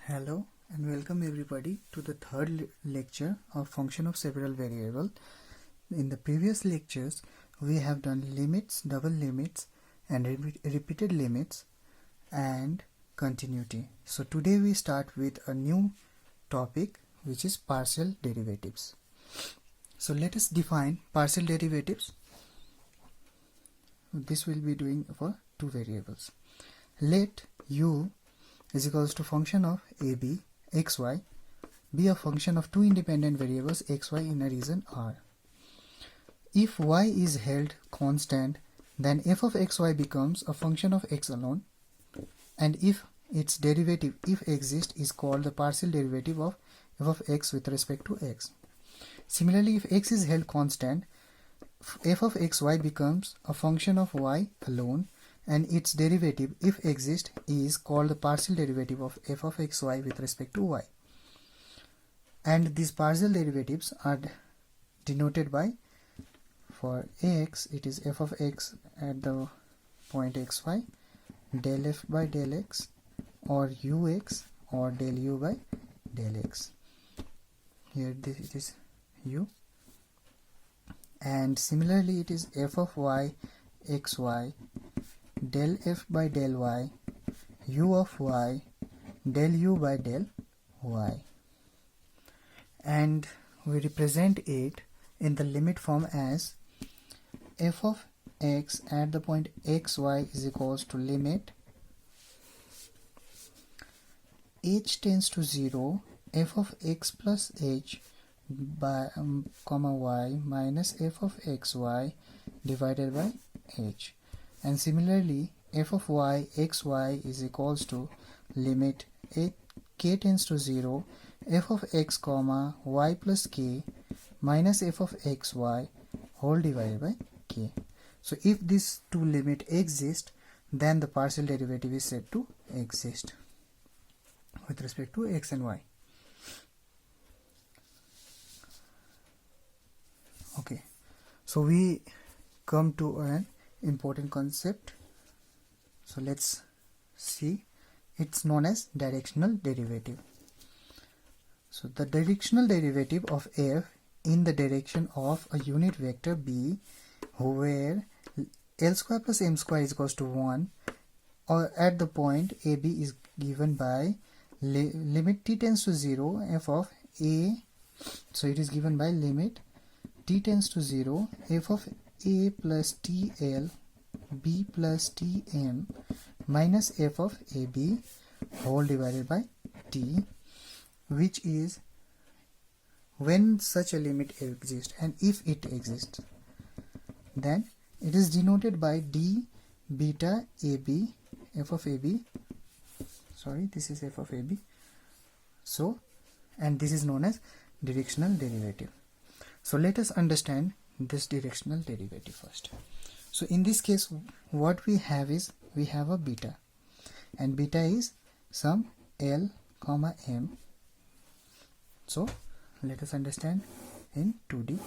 Hello and welcome everybody to the third lecture of function of several variables. In the previous lectures we have done limits, double limits and repeated limits and continuity. So today we start with a new topic which is partial derivatives. So let us define partial derivatives. This will be doing for two variables. Let u is equals to function of ab xy be a function of two independent variables xy in a region R. If y is held constant, then f of xy becomes a function of x alone, and if its derivative, if exists, is called the partial derivative of f of x with respect to x. Similarly, if x is held constant, f of xy becomes a function of y alone, and its derivative, if exists, is called the partial derivative of f of xy with respect to y. And these partial derivatives are denoted by, for x it is f of x at the point xy, del f by del x, or ux, or del u by del x. Here it is u, and similarly it is f of y xy del f by del y, u of y, del u by del y, and we represent it in the limit form as f of x at the point xy is equals to limit h tends to 0 f of x plus h by comma y minus f of xy divided by h. And similarly f of y xy is equals to limit k tends to 0 f of x comma y plus k minus f of xy whole divided by k. So if these two limit exist, then the partial derivative is said to exist with respect to x and y. Okay, so we come to an important concept. So let's see. It's known as directional derivative. So the directional derivative of f in the direction of a unit vector b, where L square plus m square is equals to 1, or at the point ab is given by limit t tends to 0 f of a. So it is given by limit t tends to 0 f of a plus tl b plus tm minus f of ab whole divided by t, which is when such a limit exists, and if it exists, then it is denoted by d beta ab f of ab. Sorry, this is f of ab. So, and this is known as directional derivative. So let us understand this directional derivative first. So in this case what we have is, we have a beta, and beta is some L comma m. So let us understand in 2D.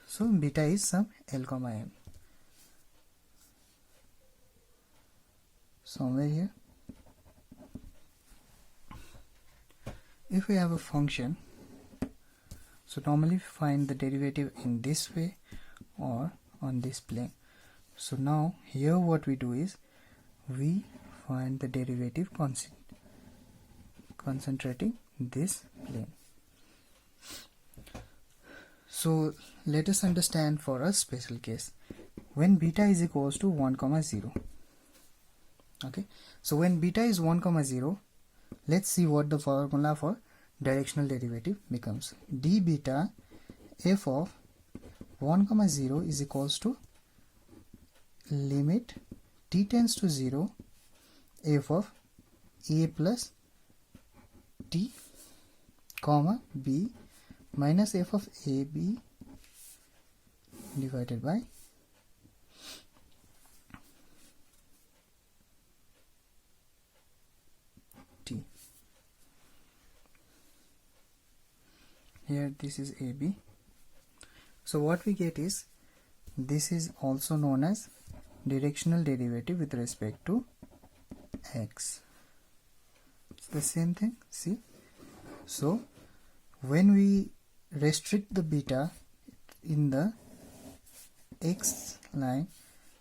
So beta is some L comma m somewhere here. If we have a function, so normally we find the derivative in this way or on this plane. So now here what we do is, we find the derivative concentrating this plane. So let us understand for a special case when beta is equals to 1 comma 0. Okay, so when beta is 1 comma 0, let's see what the formula for directional derivative becomes. D beta f of 1 comma 0 is equals to limit t tends to 0 f of a plus t comma b minus f of ab divided by t. Here this is ab. So what we get is, this is also known as directional derivative with respect to x. It's the same thing, see. So when we restrict the beta in the x line,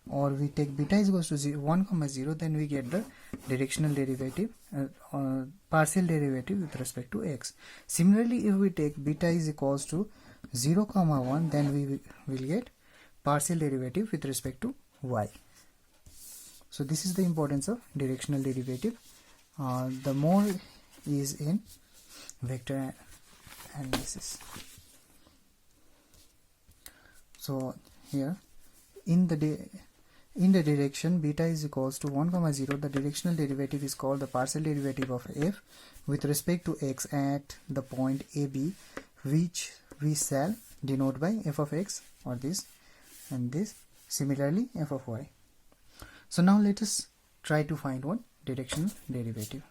or we take beta is equals to 0, 1, 0, then we get the directional derivative or partial derivative with respect to x. Similarly, if we take beta is equals to 0, 1, then we will get partial derivative with respect to y. So this is the importance of directional derivative. The more is in vector analysis. So here in the direction beta is equals to 1, 0, the directional derivative is called the partial derivative of f with respect to x at the point AB, which we shall denote by f of x, or this and this, similarly f of y. So now let us try to find one directional derivative.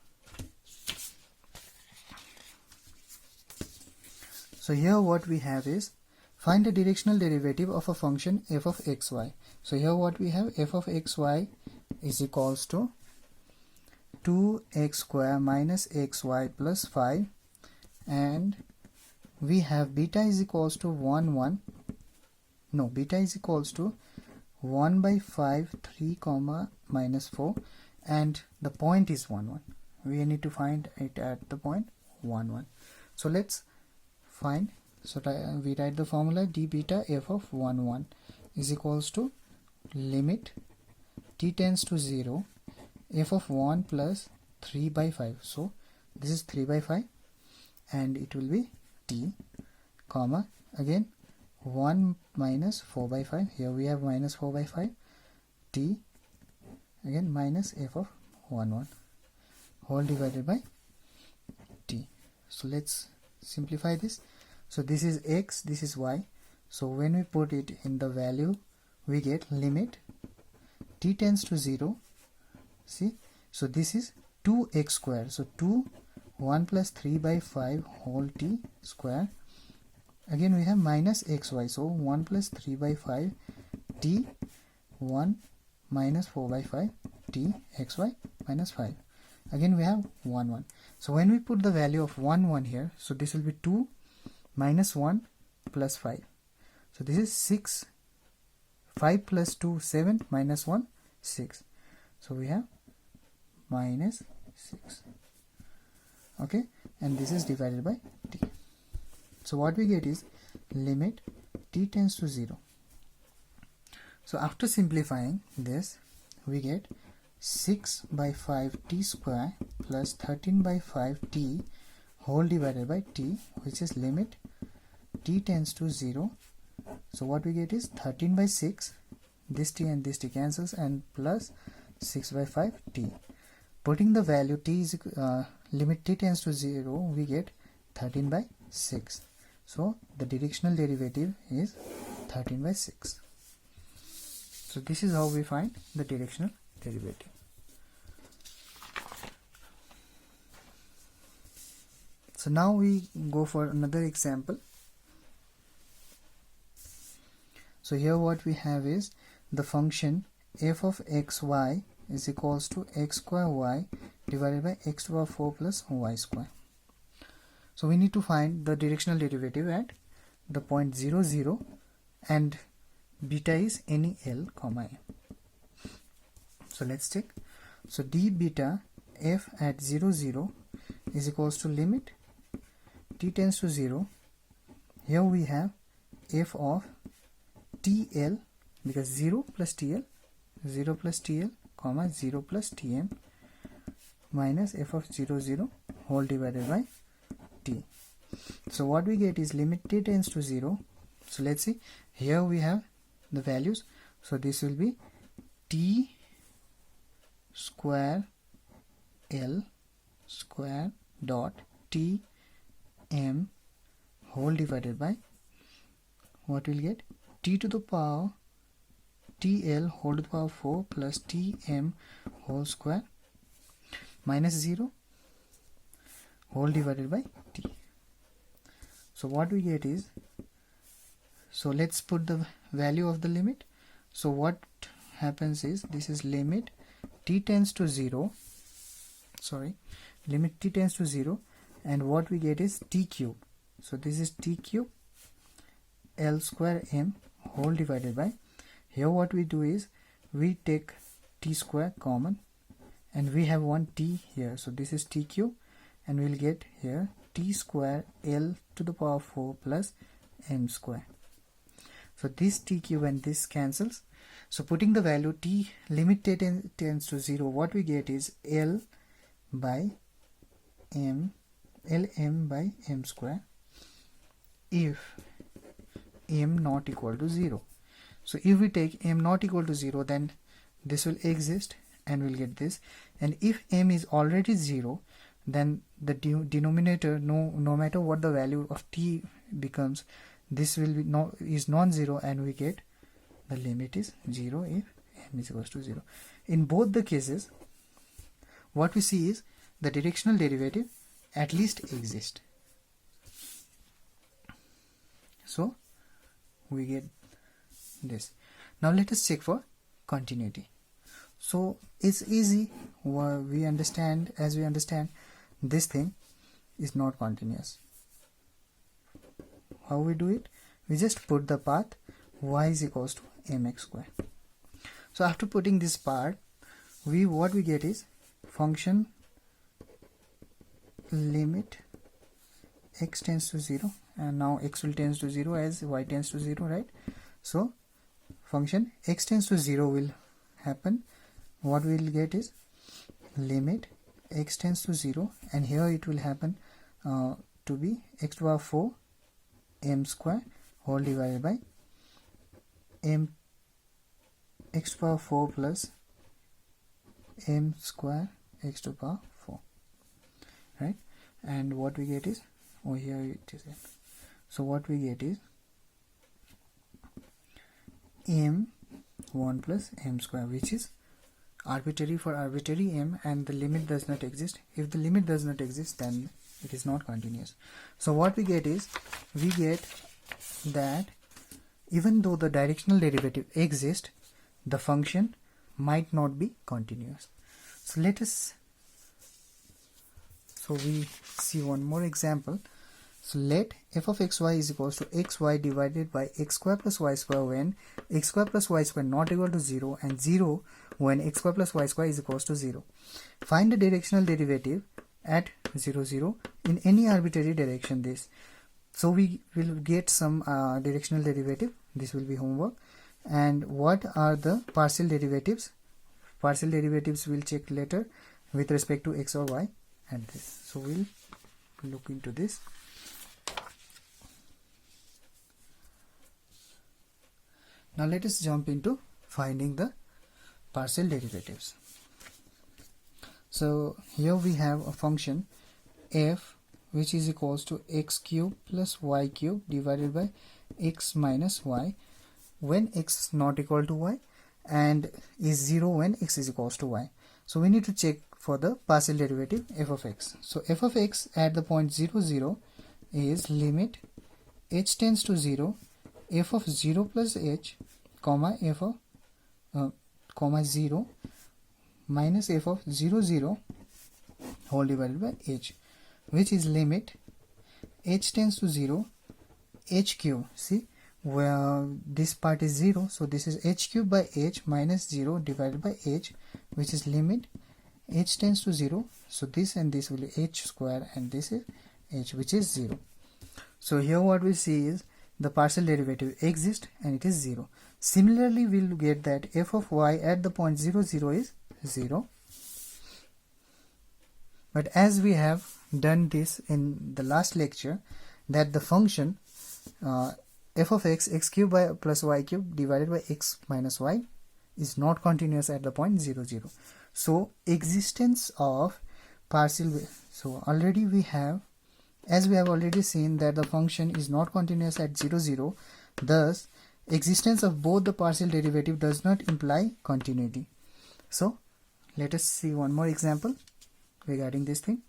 So here what we have is find the directional derivative of a function f of xy. So here what we have, f of xy is equals to 2x square minus xy plus 5, and we have beta is equals to 1 beta is equals to 1 by 5 3 comma minus 4, and the point is 1. We need to find it at the point 1. So let's find. So we write the formula d beta f of 1 is equals to limit t tends to 0 f of 1 plus 3 by 5. So this is 3 by 5 and it will be t, comma, again 1 minus 4 by 5. Here we have minus 4 by 5, t, again minus f of 1 whole divided by t. So let's simplify this. So this is x, this is y. So when we put it in the value, we get limit t tends to 0. See, so this is 2x square. So 2, 1 plus 3 by 5 whole t square. Again we have minus xy. So 1 plus 3 by 5 t, 1 minus 4 by 5 t xy minus 5. Again we have 1. So when we put the value of 1 here, so this will be 2 minus 1 plus 5. So this is 6. 5 plus 2, 7, minus 1, 6. So we have minus 6. Okay, and this is divided by t. So what we get is limit t tends to 0. So after simplifying this, we get 6 by 5 t square plus 13 by 5 t whole divided by t, which is limit t tends to 0. So what we get is 13 by 6, this t and this t cancels, and plus 6 by 5 t. Putting the value t is limit t tends to 0, we get 13 by 6. So the directional derivative is 13 by 6. So this is how we find the directional derivative. So now we go for another example. So here what we have is the function f of xy is equals to x square y divided by x to the power 4 plus y square. So we need to find the directional derivative at the point 0, 0, and beta is any L, comma A. So let's check. So d beta f at 0, 0 is equals to limit t tends to 0. Here we have f of TL, because 0 plus TL, 0 plus TL, comma 0 plus TM, minus f of 0, 0 whole divided by t. So what we get is limit t tends to 0. So let's see, here we have the values. So this will be t square L square dot t m whole divided by, what will get, t to the power TL whole to the power 4 plus tm whole square minus 0 whole divided by t. So what we get is, so let's put the value of the limit. So what happens is, this is limit t tends to 0, limit t tends to 0, and what we get is t cube. So this is t cube L square m whole divided by, here what we do is we take t square common, and we have one t here, so this is t cube, and we'll get here t square L to the power 4 plus m square. So this t cube and this cancels. So putting the value t limit t tends to 0, what we get is L by m, Lm by m square if m not equal to 0. So if we take m not equal to 0, then this will exist and we'll get this. And if m is already 0, then the denominator, no matter what the value of t becomes, this will be is non-zero, and we get the limit is 0 if m is equals to 0. In both the cases, what we see is the directional derivative at least exists. So we get this. Now let us check for continuity. So it's easy. We understand this thing is not continuous. How we do it? We just put the path y is equals to mx square. So after putting this part, what we get is function limit x tends to 0, and now x will tends to 0 as y tends to 0, right? So function x tends to 0 will happen. What we will get is limit x tends to 0, and here it will happen to be x to the power 4 m square whole divided by m x to the power 4 plus m square x to the power 4, right? And what we get is, here it is. So what we get is m 1 plus m square, which is arbitrary for arbitrary m, and the limit does not exist. If the limit does not exist, then it is not continuous. So what we get is, we get that even though the directional derivative exists, the function might not be continuous. So we see one more example. So let f of xy is equals to xy divided by x square plus y square when x square plus y square not equal to 0, and 0 when x square plus y square is equals to 0. Find the directional derivative at 0, 0 in any arbitrary direction. So we will get some directional derivative. This will be homework. And what are the partial derivatives? Partial derivatives we'll check later with respect to x or y and this. So we'll look into this. Now let us jump into finding the partial derivatives. So here we have a function f which is equals to x cube plus y cube divided by x minus y when x is not equal to y, and is 0 when x is equals to y. So we need to check for the partial derivative f of x. So f of x at the point 0, 0 is limit h tends to 0 f of 0 plus h comma f of comma 0 minus f of 0, 0 whole divided by h, which is limit h tends to 0 h cube. See, where this part is 0, so this is h cube by h minus 0 divided by h, which is limit h tends to 0. So this and this will be h square, and this is h, which is 0. So here what we see is the partial derivative exists and it is 0. Similarly, we will get that f of y at the point 0, 0 is 0. But as we have done this in the last lecture, that the function f of x, x cube by plus y cube divided by x minus y is not continuous at the point 0, 0. So existence of partial, so already we have, as we have already seen that the function is not continuous at 0, 0, thus existence of both the partial derivative does not imply continuity. So let us see one more example regarding this thing.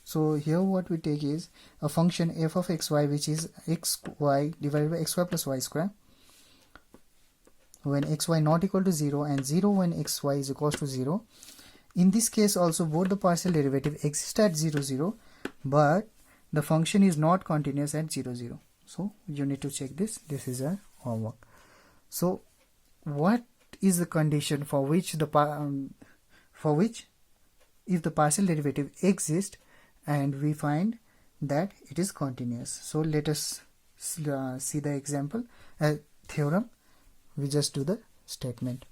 So here what we take is a function f of xy, which is xy divided by x square plus y square when xy not equal to 0, and 0 when xy is equals to 0. In this case also both the partial derivative exist at 0, 0, but the function is not continuous at 0, 0. So you need to check this. This is a homework. So what is the condition for which if the partial derivative exists and we find that it is continuous? So let us see the example theorem. We just do the statement.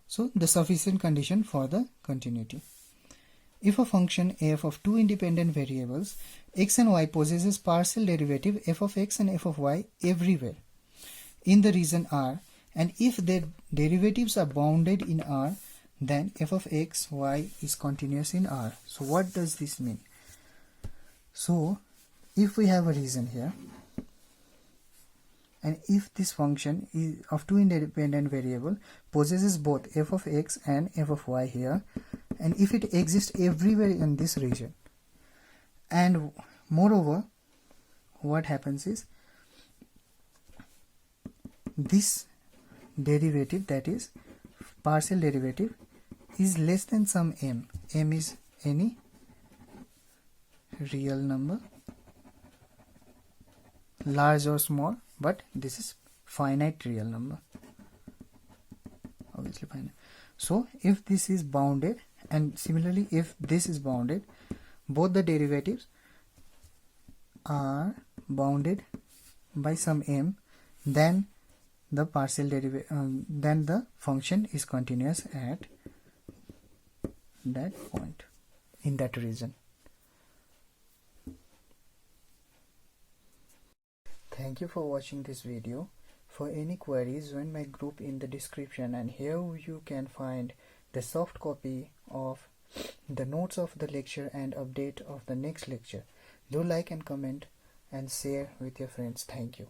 So the sufficient condition for the continuity. If a function f of two independent variables x and y possesses partial derivative f of x and f of y everywhere in the region R, and if their derivatives are bounded in R, then f of x, y is continuous in R. So what does this mean? So if we have a region here, and if this function is of two independent variable possesses both f of x and f of y here, and if it exists everywhere in this region, and moreover what happens is this derivative, that is partial derivative, is less than some m. M is any real number, large or small, but this is finite real number, obviously finite. So if this is bounded, and similarly if this is bounded, both the derivatives are bounded by some m, then the partial derivative then the function is continuous at that point in that region. Thank you for watching this video. For any queries, join my group in the description, and here you can find the soft copy of the notes of the lecture and update of the next lecture. Do like and comment and share with your friends. Thank you.